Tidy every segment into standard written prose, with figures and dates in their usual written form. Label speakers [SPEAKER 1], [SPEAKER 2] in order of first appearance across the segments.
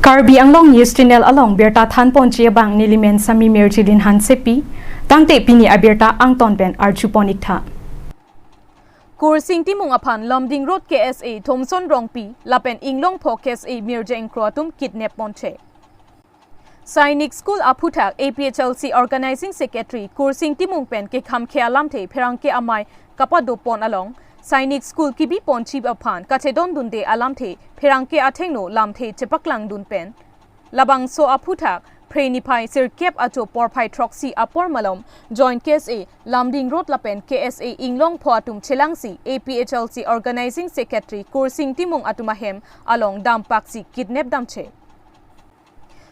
[SPEAKER 1] Karbi anglong news channel along berta than ponchia bang nilimen sami merjilin han sepi tangte pini aberta angton ben archuponik tha
[SPEAKER 2] Kursing timung aphan Lomding Road KSA Thomson Rongpi lapen inglong pho KSA mirjeng kroatum kidnap ponche Sainik School Aphuthak APHLC Organizing Secretary Kursing timung pen ke kham khia lamthe pherang ke amai kapado pon along Sainik School kibi ponchi aphan kachedon dunde alamthe pherang ke athengno lamthe chepaklang dun pen labang so aphuthak Prenipai sirkep ato porpai troxy apor malom joint KSA Lomding Road lapen KSA inglong phoatum chelangsi APHLC Organizing Secretary Kursing timung atumahem along dampaksi kidnap damche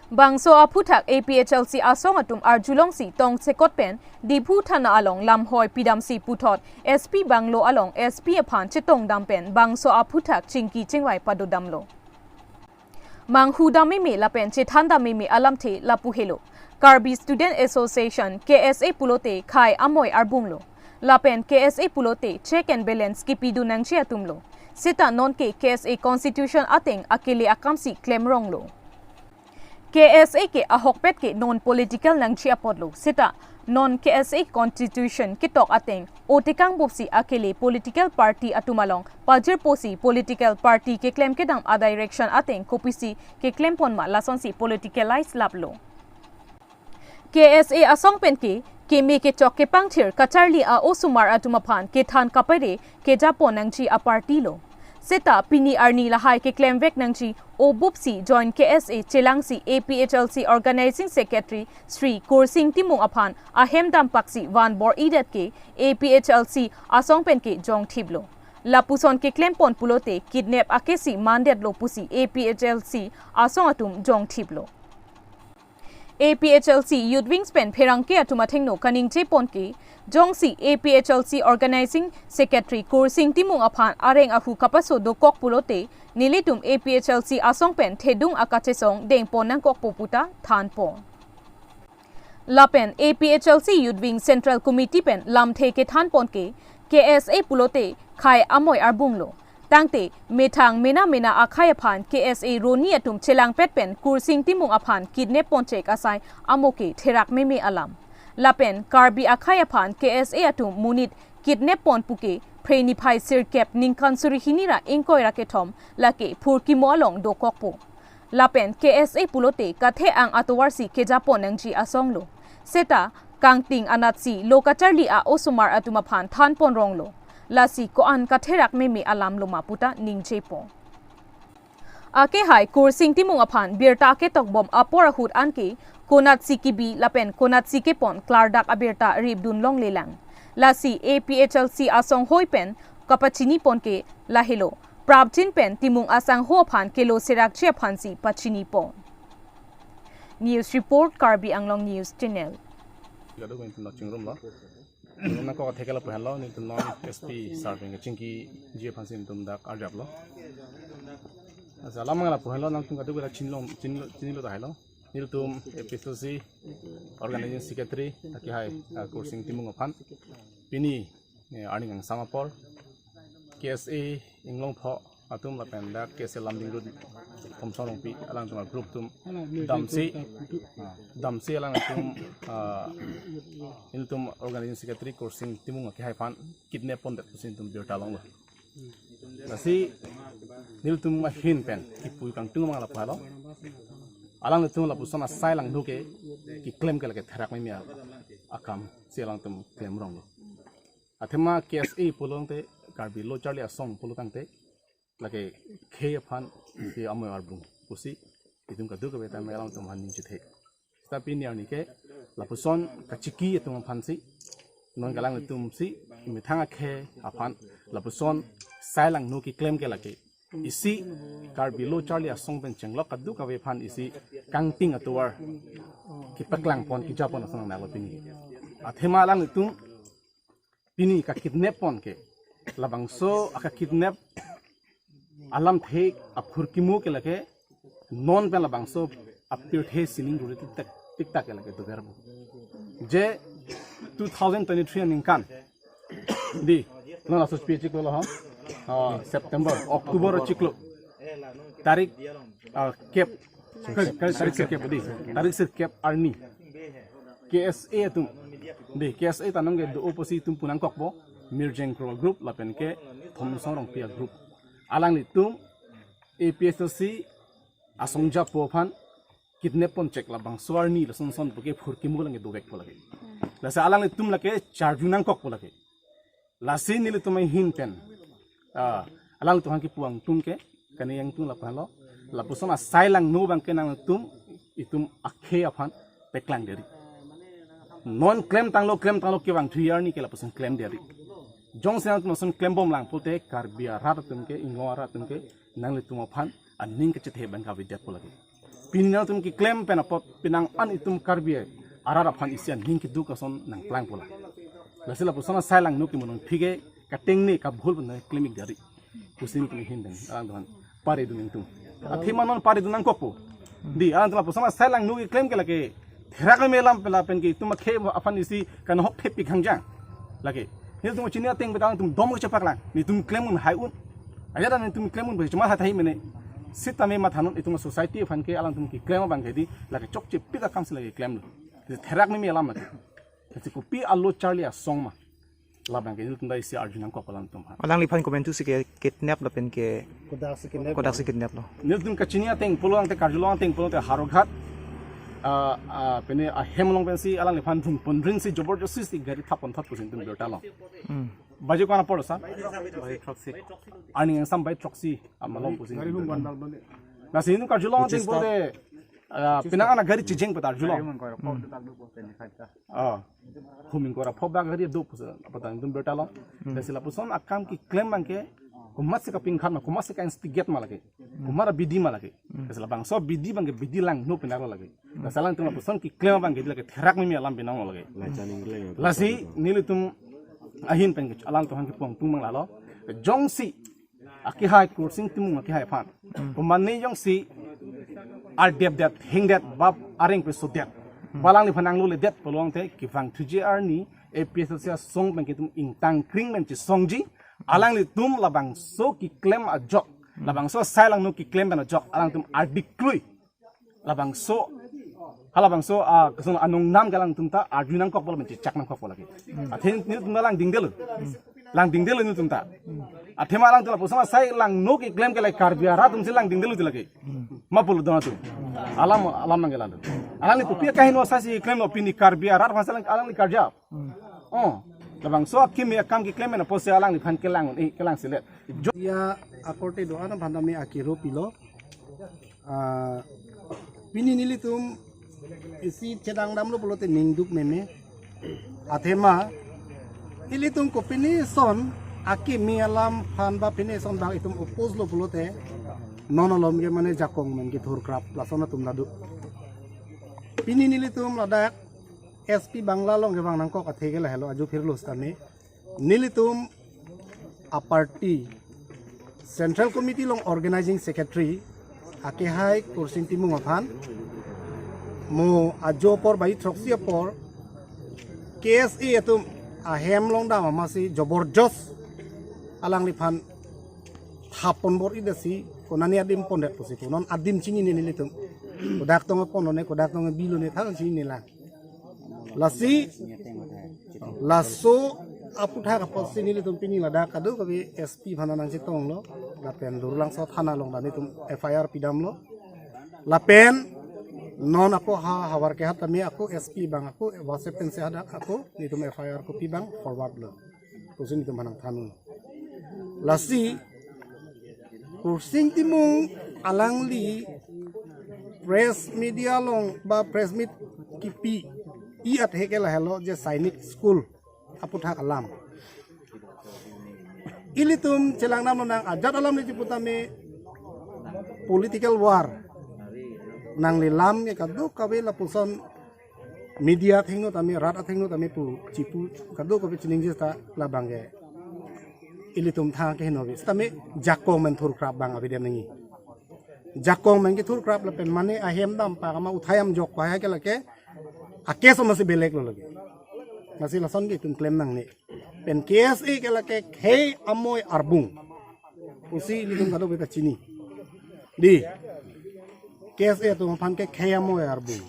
[SPEAKER 2] Bangso aphuthak APHLC asong atum arjulongsi tong sekot pen diphu thana along lamhoi pidamsi puthot SP Banglo along SP aphan chitong dampen bangso aphuthak chingki chingwai padodamlo Manghu damimi lapen chithan damimi alamthe lapuhelo Karbi Student Association KSA pulote khai amoy arbunglo lapen KSA pulote check and balance kipidu nangchi atumlo sita non ke KSA Constitution ateng akili akamsi claim ronglo KSA ke ahokpet ke non political nangchi apodlo sita non KSA Constitution kitok ateng otikang bopsi akili political party atumalong pajir posi political party ke claim kedam a direction ateng kopisi ke claim ponma lasonsi politicalize lablo KSA asong pen ke me ke chok ke pangthir kacharli a osumar atumaphan ke than kapare ke japon nangchi a party lo Seta pini arni lahai ke claim vek nangchi o bupsi join KSA chelangsi APHLC Organizing Secretary Sri Kursing timung aphan ahem dampaksi van bor idat ke APHLC asong pen ke jong thiblo lapuson ke claim pon pulote kidnap akesi mandet lo pusi APHLC asong atum jong thiblo APHLC Youth Wings pen pherang ke atumathengno kaningche pon ke jongsi APHLC Organizing Secretary Kursing timung aphan areng ahu kapaso do kok pulote nilitum APHLC asong pen thedung akachesong deng ponang kok poputa than pon lapen APHLC Youth Wing Central Committee pen lamthe ke than pon ke KSA pulote khai amoy arbunglo Tangte methang mena akhaya phan KSA roni atum chelang pet pen Kursing timung aphan kidnap ponche kasai amoke therak meme alam lapen Karbi akhaya phan KSA atum munit kidnap pon puke Prenipai sirkep ningkansuri hinira inkoira ke thom lake phurki molong do kokpo lapen KSA pulote kathe ang atowarsi ke japon nangji asonglo seta kangting anatsi lokacharli a osumar atumaphan than pon ronglo Lasi ko an katherak meme alam loma puta ningche po Ake hai Kursing timung aphan birta ke tokbom apora hut anke konat sikibi lapen konat sikepon klardak aberta ribdun long lelang lasi APHLC asong hoipen kapachini ponke lahilo prabjin pen timung asang ho phan kelo serak che phansi pachini po News report Karbi Anglong News Channel
[SPEAKER 3] Nung ko thekela po hello ni non SP serving chinki je phansin tum dak arjap lo asa lamang la po hello nang tung kadu la chinlo da hello nil tum episode organizing secretary taki hai Kursing timung phan pini earning ang samapor KSA inglong pho atum la pen da KSA Lomding Road Thomson Rongpi alang tum group tum damsi alang tum Intum Organizing Secretary Kursing timung ke haifan kidnap pon dat pusin tum birta long lo nasi niltum ma hin pen ki pui kang tung mang la palo alang tum la pusan asai lang duke ki claim ke la ke therak mai mia akam selang tum claim rong lo athema KSA pulong te Karbi lo charli asong pulutang te la ke khe phan ki amoy arbung pusi itum ka du ke beta melang tum han ning chi the tapi ni ani ke lapuson kachiki etung phansi non galang tum si mithanga khe aphan lapuson sailang nu ki claim ke lake isi Karbi lo charli asong ben chenglo kadu ka we phan isi kangting atuar ki paklang pon ki japon asong na lo pini athema lang tum pini ka kidnap pon ke labangso aka kidnap alam the aphurkimu ke lake non pe labangso apir the sining rule tik tak lage to verbo je 2023 ningkan di non aso speech ko lo ha September October chiklo tarik kep tarik sirkep di tarik sirkep arni KSA tum di KSA tanong ke do oposi tum punang kokbo mirjeng kro group lapen ke thomsong rong pia group alang li tum APSC asongja pophan kidnap pon check labang swarni la son son buke phurki mulang ke dogek polake la sa alang li tum lake charjunang kok polake la sin ni li tum hin pen alang tu hangki puang tum ke kani yang tum la palo la pusona sailang no bang ke nang tum itum akhe aphan peklang deri non claim tanglo ke bang 3 year ni ke la puson claim deri jong sen tum son claim bom lang pulte karbia rat tum ke ingora tum ke nang li tum aphan aning ke chethe bang ka vidyat polake pinang tum ki claim pen apot pinang an itum karbia arara phan isian ning ki du ka son nang plang pola la sila pusona sailang no ki monon phige ka tengni ka bhul ban claiming deri pusin ki hin den ang pare du ning tum athima non pare du nang kokpo di an tla pusona sailang no ki claim ke lake thera ka melam pela pen ki tum khe afan isi kan hok the pi khangjang lake ni tum chinia teng betang tum dom ke chapak lang ni tum claim un hai un aya dan tum claim un be cuma hatai mene sita me mathanun itum society fan ke alang tum ki claim bang ke di lake chok chip pi ka kam sila claim thera ka me lam ti ko pi allo charlie a song ma labang ke tum dai si arjunang ko palam tum
[SPEAKER 4] alang li phan komentu si ke kidnap la pen ke kodak si kidnap lo
[SPEAKER 3] ni tum ka chinia teng pulong te karjulong teng pulong te haroghat pene a hemlong pensi alang le phan thum pondrin si jobor jo si gari thapon thap pusin tum berta lo baje ko na polo sa ani ang sam bai troxy amalong pusin gari hum ban dal na sin ka julong teng pole pinang ana gari chijeng patar julong humin ko ra phobba gari do pusa patang tum berta lo desila puson akam ki claim bangke kumat se kaping khan kumat se ka instigate malake kumara bidi malake desila bang so bidi bangke bidi lang no pinaro lage dasalang tum puson ki claim bangke lage therak mi alam pinang lage lasi nilitum ahin peng alang tuhan ki pong tumang lalo jongsi aki hai kursing timung aki hai phan kumanni jongsi ar dep dat hing dat bab areng pe so dat balang ni phanang lu le dat polong te ki phang thuji ar ni APS sia song bang ki tum ing tang kring men chi songji alang li tum labang so ki claim a jok labang so sailang no ki claim ban a jok alang tum ar diklui labang so halabang so kasong anong nam galang tum ta arjunang kok bol men chi chak nam kok lagi athen ni tum lang dingdel ni tum ta athema lang tula pusama sai lang no ki claim ke lai karbia ra tum silang dingdel tu lagi mapul dona tu alam nang gelan alang ni pupia kahin wasa si claim opini karbia ra fasalang alang ni karja labang so kim ya kam ki claim na pose alang ni phan kelang kelang silet
[SPEAKER 5] ya akorte doana bandami akiro pilo pini nili tum isi cedang dam lo polote ningduk meme athema nili tum ko pini son aki mi alam phan ba pini son bang itum oppose lo polote nonolom ge mane jakong men ki thur krap lasona tum ladu pini nili tum ladak SP Bangla long ge bang nangko kathe ge la hello aju phir los tane nilitum a party central committee long organizing secretary ake hai kursing timung aphan mo ajo por bai troxi por KSE atum a hem long da masi joborjos alang liphan thapon bor idasi konani adim pondet pusi non adim chini ni nilitum kodak tong ponone kodak tong bilone thang chini la lasi laso aputha ka posi ni tum pini lada kadu kabi SP bhananang si tong lo lapen lurlang so thana long dani tum FIR pidam lo lapen non ako hawar ke hatami aku SP bang aku WhatsApp pen se ada aku ni tum FIR ko pi bang forward lo kusin tum bhanang thanu lasi kursing timung alang li press media long ba press meet kipi at hekela hello je sainik school aputha alam ilitum celang nam nang ajat alam ni putame political war nang lilam ke kadu kabe la puson media thengno tami rat thengno tami pu chipu kadu kabe chining jista la bange ilitum tha ke no bis tami jakong men thur krap bang abidem nangi jakong men ke thur krap la pen mane ahem dam pa kama uthayam jok pa ke la ke akeso masih belek lo lagi masih lason ge tum claim nang ni pen KSE ke la ke hey amoy arbung usi litum kado beta chini di KSA tu pan ke khayamo arbu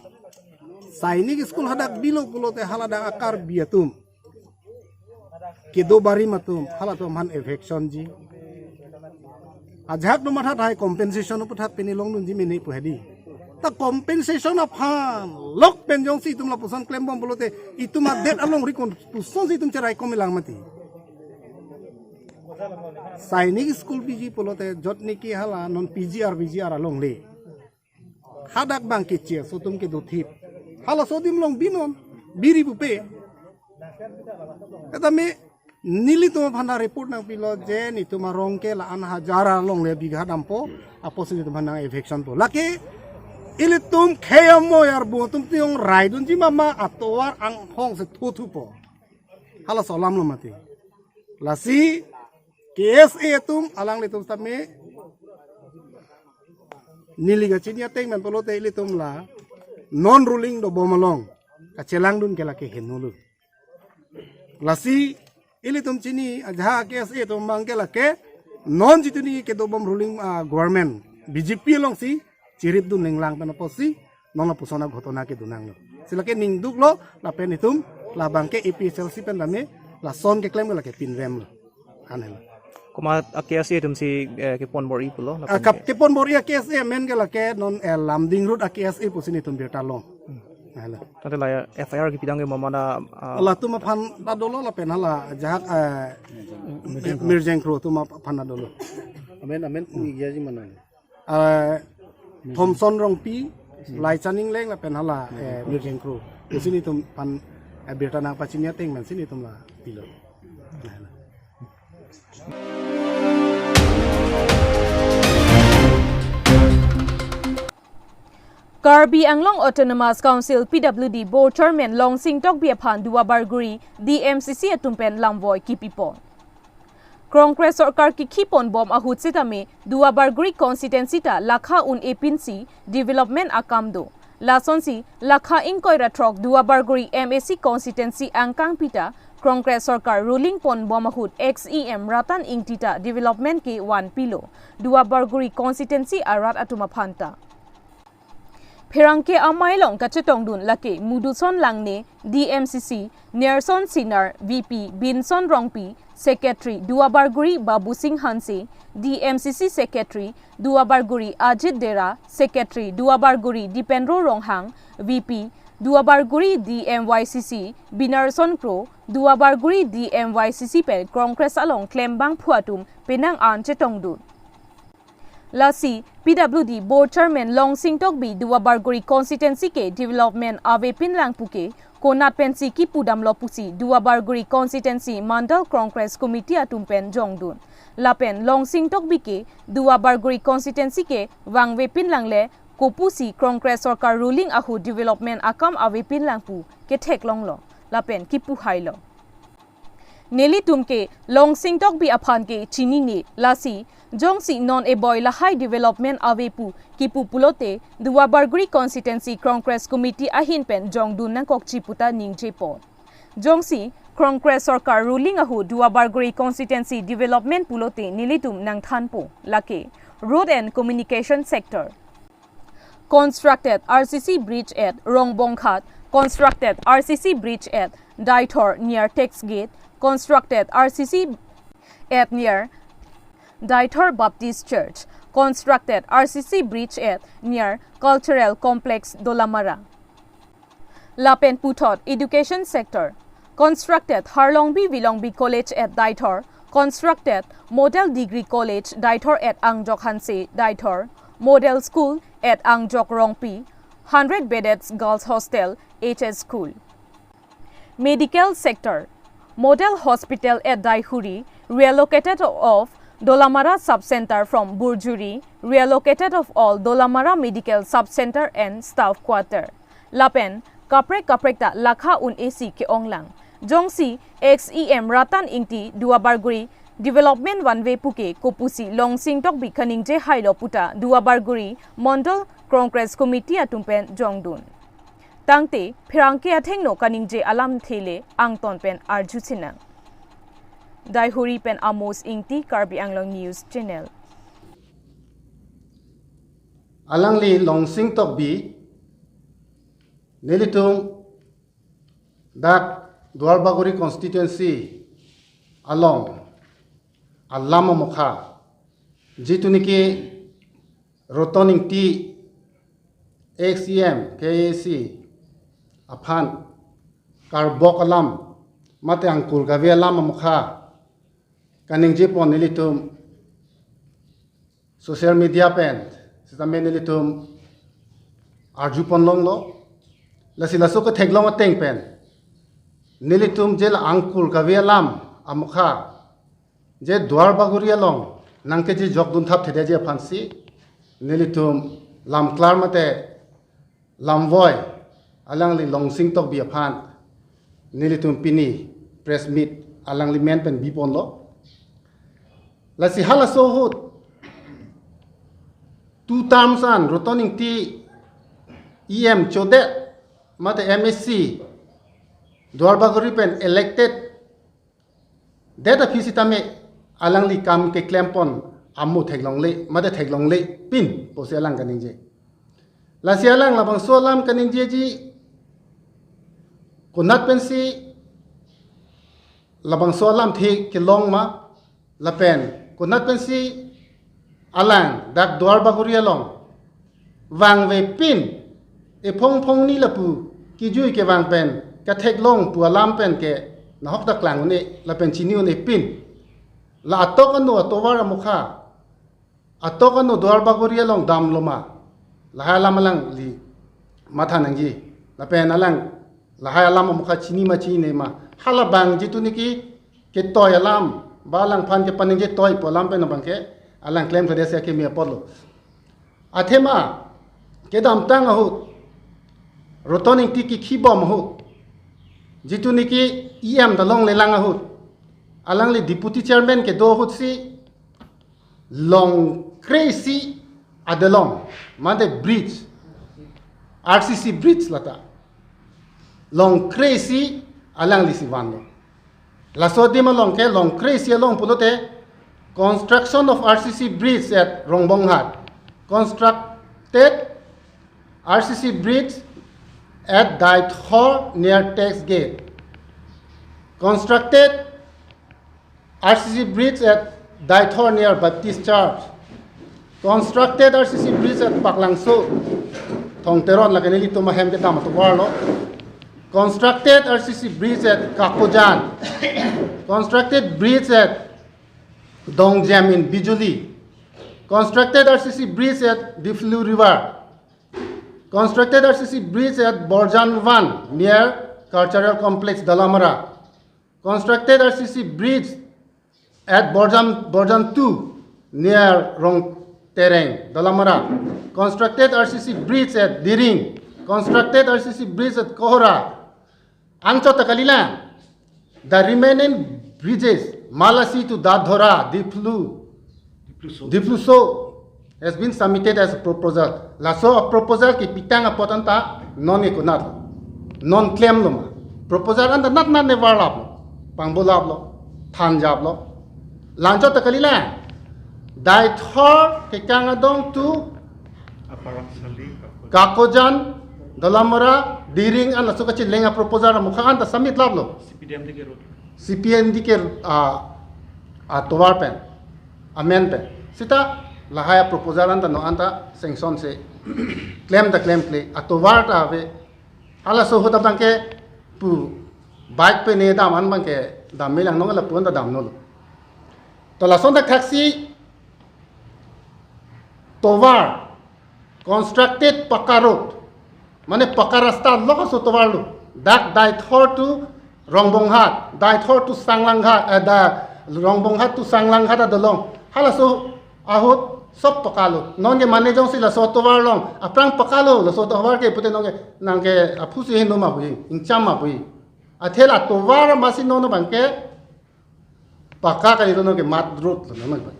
[SPEAKER 5] sainik school hadak bilo pulote halada akar biatum kido bari matum halatum han eviction ji ajak no matha thai compensation upathat peni long nun ji meni puhedi ta compensation of han lok penjong si tumla pusan claim bom pulote ituma det along rikon puson si tum cherai komilang mati sainik school PG pulote jot niki hala non PGR along le hadak bang kecil sotum ke dothip hala sodim long binon biri pupe kata me nili tu phana report nang pilo je ni tu marong ke la an hajara long le bigha dampo apo si tu phana eviction to lake ili tum khayamo yar bu tum tiong raidun ji mama atowar ang hong se thu po hala solam lo mati lasi KSA tum alang le tum tame nili ga chinya teng men polo te ili tum la non ruling do bomalong ka chelang dun ke la ke henulu lasi ili tum chini ajha KSA tum mang ke la ke non jituni ke do bom ruling government BJP long si chirit dun ninglang pan posi non la pusona ghotona ke dunang lo sila ke ning duk lo la pen itum la bangke EPSLC pen lame la son ke claim la ke pin rem lo anela
[SPEAKER 4] kuma KSA tum si ke pon bor i pulo
[SPEAKER 5] kap ke pon bor ya KSA men ke la ke non lamding road KSA pusini tum berta long ala
[SPEAKER 4] tante la FIR ki pidang ke mamana
[SPEAKER 5] la tu ma phan da dolo la pen hala jahak mirjeng kro tu ma phan da dolo amen ni ya ji mana Thomson rong pi lai chaning leng la pen hala mirjeng kro sini tum pan berta nang pachinya teng man sini tum la pilo
[SPEAKER 2] Karbi Anglong Autonomous Council PWD Board Chairman Long Sing Tok Biaphan Dua Barguri DMCC atumpen lamvoy kipipon. Congress Sarkar ki khipon bom ahut sitame Dua Barguri constituency ta lakha un epinsi development akamdo. Lasonsi lakha inkoy ratrok Dua Barguri MAC constituency angkang pita Congress Sarkar ruling pon bom ahut XEM ratan ingtita development ke 1 pilo. Dua Barguri constituency arat atuma phanta. Perangke amailong kachetong dun lake muduson langne DMCC Nerson Sinar VP Binson Rongpi Secretary Dua Barguri Babu Singh Hanse DMCC Secretary Dua Barguri Ajit Dera Secretary Dua Barguri Dipendro Ronghang VP Dua Barguri DMYCC Binarson Pro Dua Barguri DMYCC pen Congress along Klembang Phuatum penang an chetong dun Lasi PWD Board Chairman Long Sing Tok Bi Dua Barguri constituency ke development ave pinlang puke konat pensi ki pudam lo pusi Dua Barguri constituency Mandal Congress Committee atumpen jongdun lapen Long Sing Tok Bi ke Dua Barguri constituency ke wangwe pinlang le kopusi Congress Sarkar ruling ahu development akam ave pinlang pu ke theklong lo lapen ki pu hailo Neli tumke Long Sing Tok Bi aphan ke chini ne lasi Jongsi non a boy la high development avepu kipu pulote Dua Barguri constituency Congress committee ahin pen jongdun nang kokchi puta ningje po Jongsi Congress Sarkar ruling ahu Dua Barguri constituency development pulote nilitum nang thanpo lake road and communication sector constructed RCC bridge at Rongbongkhat constructed RCC bridge at Daitor near Tex Gate constructed RCC at near Daitor Baptist Church, constructed RCC bridge at near Cultural Complex Dolamara. Lapen Puthot Education Sector, constructed Harlongbi Vilongbi College at Daitor, constructed Model Degree College Daitor at Angjok Hanse Daitor, Model School at Angjok Rongpi, 100 bedded girls hostel HS School. Medical Sector, Model Hospital at Daihuri, relocated of Dolamara Sub-Center from Burjuri, relocated of all Dolamara Medical Sub-Center and Staff Quarter. Lapen, kaprek ta lakha un AC ke onglang. Jongsi, XEM Ratan Ingti, Dua Barguri, Development One Way Puke, Kopusi, Long Sing Tok Bi Kaningje Hailo Puta, Dua Barguri, Mondol Congress Committee atumpen Jongdun. Tangte, Pirangke Athengno Kaningje Alam Thele, Angton Pen Arjusinang. Daihuri pen Amos Ingti Karbi Anglong News Channel.
[SPEAKER 5] alang li long sing tok bi nelitum dak Dwarbaguri Constituency along alama mukha jituniki rotoning ti XCM KAC aphan karbok alam mate angkul gawe alam mukha kaning jipon nilitum social media pen sitamen nilitum arjupon long lo lasila ko theglong ateng pen nilitum jel angkul gawe alam amukha je Dwarbaguri along nangke ji jogdun thap thede je phansi nilitum lam klar mate lam voi alang li long sing tok bi aphan nilitum pini press meet alang li men pen bipon lo la si hala so hut 2 terms an rotoning ti em chode mate MSC Dwarbaguri pen elected data fisitame alang li kam ke klempon amu theglong le mate theglong le pin pose alang kaning je la si alang labang so lam kaning je ji kunat pen si labang so lam the ke long ma la pen kunat pen si alang dak Dwarbaguri along wang ve pin e phong phong ni la pu ki jui ke wang pen ka theglong pu alam pen ke na hok dak lang ni la pen chiniu ni pin la atok anu atowara mukha atok anu Dwarbaguri along dam loma la halam lang li matha nangji la pen alang la halam mukha chini ma chini ma hala bang jitu niki ke toy alam balang phan ke paning je toy polam pen bang ke alang claim thode se ke mi apolo athema ke dam tang ahu rotoning ti ki khibom ahu jitu niki em dalong le lang ahu alang li deputy chairman ke do hut si long crazy adalong mande bridge RCC bridge lata long crazy alang li si wando la so di malong ke long crazy along pulote construction of RCC bridge at Rongbonghat constructed RCC bridge at Daithor near tax gate constructed RCC bridge at Daithor near Baptist Church constructed RCC bridge at Paklangso Thongteron la kanili to mahem ke dam to warlo constructed RCC bridge at Kakojan constructed bridge at Dongjam in Bijuli constructed RCC bridge at Diflu River constructed RCC bridge at Borjan 1 near Cultural Complex Dalamara constructed RCC bridge at Borjan 2 near Rong Tereng Dalamara constructed RCC bridge at Diring constructed RCC bridge at Kohora Angcho Takalila the remaining bridges Malasi to Dadhora Dipluso has been submitted as a proposal la so a proposal ki pitang apotanta non ekunat non claim luma proposal and not never lab pangbulab lo thanjab lo lancho takalila Daithor ke kangadong to Kakojan Dalamara Diring and Lasukachi lenga proposal mukhaan ta submit lab lo CPN dike towar pen amen pen sita lahaya proposal anta no anta sanction se claim cle atowar ta ave hala so hoda bangke pu bike pe ne dam an bangke dam melang no la pun da dam no to la sonda taxi towar constructed pakka road mane pakka rasta loko so towar lu dak Daithor to Rongbonghat Daithor to Sanglanghat da Rongbonghat to Sanglanghat adalong hala so ahut sob pakalo nonge mane jong sila so towar long aprang pakalo la so towar ke pute nonge nangke aphusi hinu ma bui ingcham ma bui athela towar masi no no bangke pakka ka ilo nonge mat road lo nang ba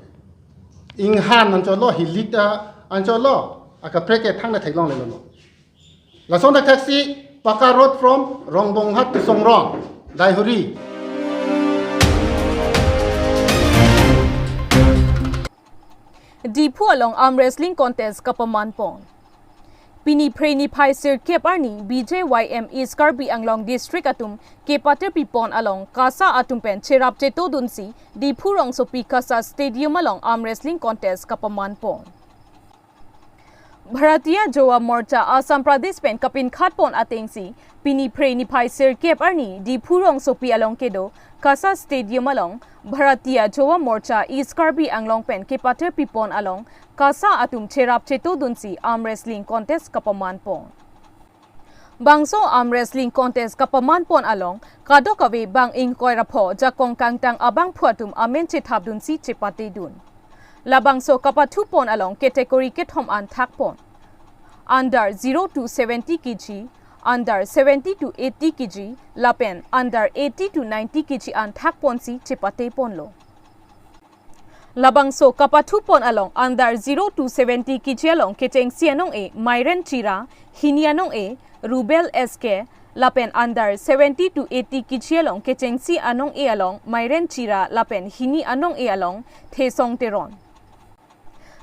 [SPEAKER 5] inghan nan cholo hilita an cholo aka preke thangna thailong le lo la sonda taxi pakka road from Rongbonghat to Songrong Daihuri
[SPEAKER 2] di phu along arm wrestling contest kapaman pon Pini Preni Pai Sir Kep Arni BJYM East Karbi Anglong District atum ke pater pipon along Kasa atum pen cherap cheto dunsi di Purong Sopi Kasa Stadium along arm wrestling contest kapaman pon Bharatiya Jowa Morcha Assam Pradesh pen kapin khat pon atengsi Pini Preni Pai Sir Kep Arni di Purong Sopi along kedo Kasa Stadium along Bharatiya Jowa Morcha East Karbi Anglong pen ke pater pipon along Kasa atum cherap cheto dunsi arm wrestling contest kapaman pon. Bangso arm wrestling contest kapaman pon along kadokawe bang ing koirapo jakong kangtang abang phuatum amen chethap dunsi chepate dun. Labangso kapathu pon along category kethom an thak pon. Under 0 to 70 kg, under 70 to 80 kg, lapen under 80 to 90 kg an thak pon si chepate pon lo. Labangso kapathu pon along under 0 to 70 kg along keteng sianong e Myren Chira, Hinianong e Rubel SK, lapen under 70 to 80 kg along keteng si anong e along Myren Chira, lapen Hini anong e along Thesong Teron.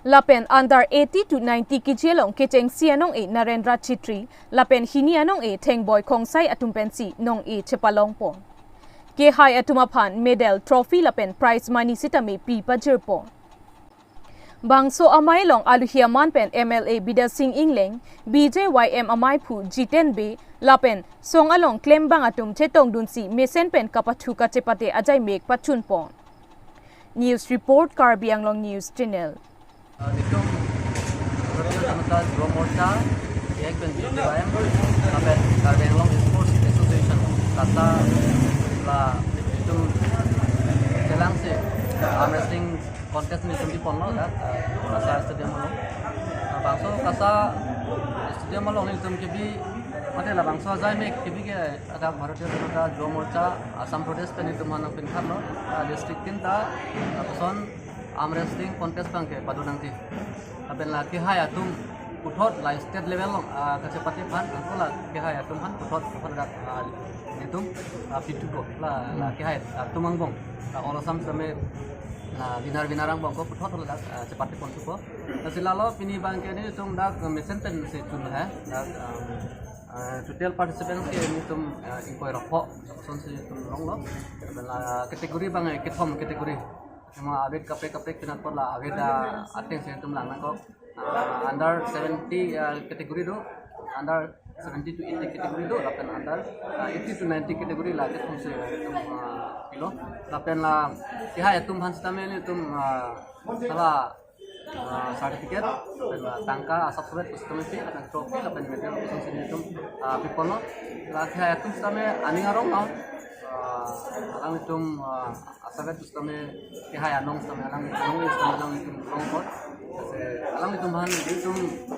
[SPEAKER 2] Lapen under 80 to 90 kg along keteng si anong e Narendra Chitri, lapen Hini anong e Thengboy Khongsai atumpensi nong e Chepalong pon. Ke hai atumapan medal trophy lapen prize money sitame pi pajirpo. Bangso amai long aluhiaman pen MLA Bida Singh Ingleng, BJYM amai phu Jiten B, lapen song along claim bang atum chetong dunsi mesen pen kapathu ka chepate ajai mek pachun pon. News report Karbi Anglong News Channel.
[SPEAKER 6] Nitum Ramata Dromorcha, Yak pen BJYM, lapen Karbi Anglong Sports Association kata la itu jelang sih arm wrestling contest ni sembi pon lo dah Kasa stadium lo bangso Kasa stadium lo ni sembi kebi mate la bangso jai me kebi ke ada Bharatiya Janata Jowa Morcha Assam Pradesh pen itu mana pen khat lo district tinta person arm wrestling contest bang ke padu nanti aben la ki hai atum uthot la state level lo kache pati phan angkola ki hai atum han uthot pada itu fitu ko la ki hai tumang bong all Assam same la binar bong ko puthot la cepati pon ko silalo pini bang ke ni tum dak mesen pen se tun hai total participants ke ni tum inkoi rakho son se tum long lo la kategori bang ke thom kategori cuma abet kapek pinat pon la abet ateng se tum lang ko under 70 kategori do under 70 to 80 category do lapen under 80 to 90 category la ke tum se kilo lapen la kihai tum han stame ni tum sala certificate la tangka asap surat ustame pi lapen trophy lapen medal tum se tum pipono la kihai tum stame ani arong na alang tum asabet ustame kihai anong stame alang tum long pot alang tum han tum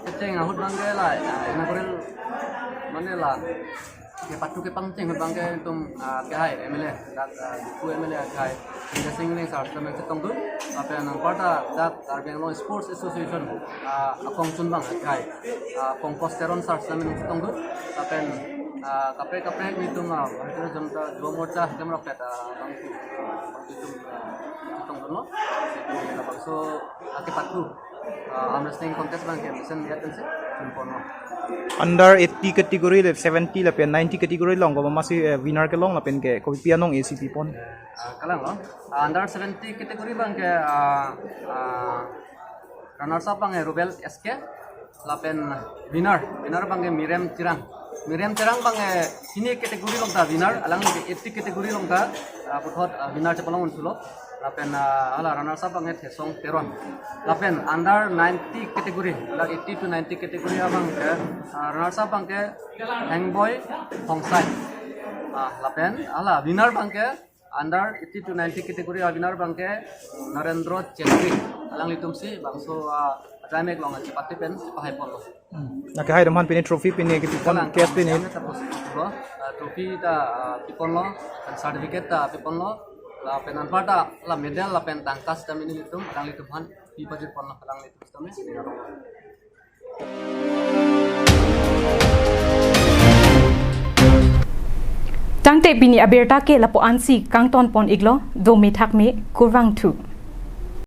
[SPEAKER 6] keteng ahut bangge la inaugurel Manila, ke patu ke pangceng bangke tum ke hai MLA, ku MLA ke hai, Bida Singh ni sar sama ketong tu, apa yang pada Karbi Anglong Sports Association, akong sun bang ke hai, akong posteron sar sama ketong tu, apa yang kapre ni tum Bharatiya Janata Jowa Morcha jamra peta bang tu ketong tu no, so ke patu arm wrestling contest bang ke misen dia tense, jumpono.
[SPEAKER 4] Under 80 category le 70 la pen 90 category long ko masih winner ke long la pen ke ko pianong ACP pon
[SPEAKER 6] kalang lo under 70 category bang ke runners up bang Rubel SK la pen winner bang ke Miriam Tirang bang ini kategori long ta winner alang ke 80 kategori long ta puthot winner chapalong unsulo lapen ala runners up bang Thesong Teron lapen under 90 category la 80 to 90 category abang ke runners up bang ke Hengboy Khongsai lapen ala winner bang ke under 80 to 90 category winner bang ke Narendra Chitri alang litum si bangso Jamek long cepati pen pakai polo
[SPEAKER 4] na ke hai ramhan pen trophy pen ke pon cash pen
[SPEAKER 6] trophy ta pipon lo certificate ta pipon lo la penan pada la medal la pen tangkas kami ni litum alang litum han pi pajit pon alang litum kami
[SPEAKER 1] Tangte bini aberta ke lapo ansi kangton pon iglo do me thak me kurwang thu